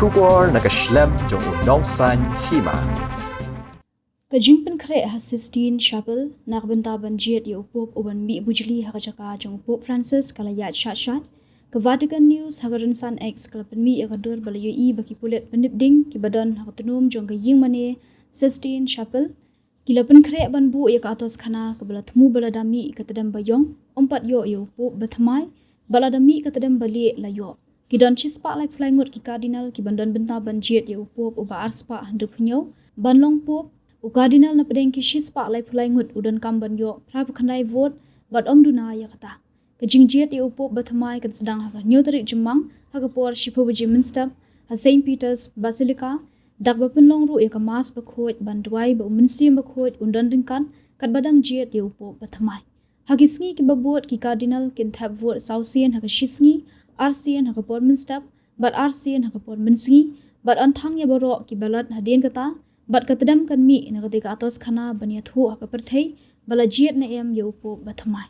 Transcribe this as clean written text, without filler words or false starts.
Shubor nakaslem jong unong san Hima. Kajingpan kre ha Sistine Chapel nakbenta banjit ya upop uban mi bujli ha kajaka jong Pope Francis kala yat shat ke Vatican News ha karensan X kala penmi ya kadur bala yoi baki pulet penipding ki badan ha katunum jong ke Ïong mane Sistine Chapel kila pen kre ban bu ya ka Atoskhana ke bala temu bala dami ke Tdem bayong ompat yo ya upop bathamai bala dami ke Tdem bali la yo Kidan chispa lai flangot ki cardinal ki bandan benta banjit ya upop uba arspa handep nyo banlong pop u cardinal na pedeng ki chispa lai flangot udan kamban yo pra khandai vote bat duna ya kata ke jingjet ya upop bathamai kan sedang ha nyo tarik jemang ha ka por shipo beji minster ha St Peter's Basilica dak ba penlong ru ya ka mas bakhot bandwai ba minsim bakhot undan dingkan kat badang jet ya upop bathamai ha kisngi ki babot ki cardinal kin thap vote sausian ha ka shisngi RCN ha kapor minstap bat RCN ha kapor minsingi bat anthang ya baro ki balat hadien kata bat katadam kan mi na ketika Atoskhana bania thu ha kaperthei bala jiet na em ya upo bathamai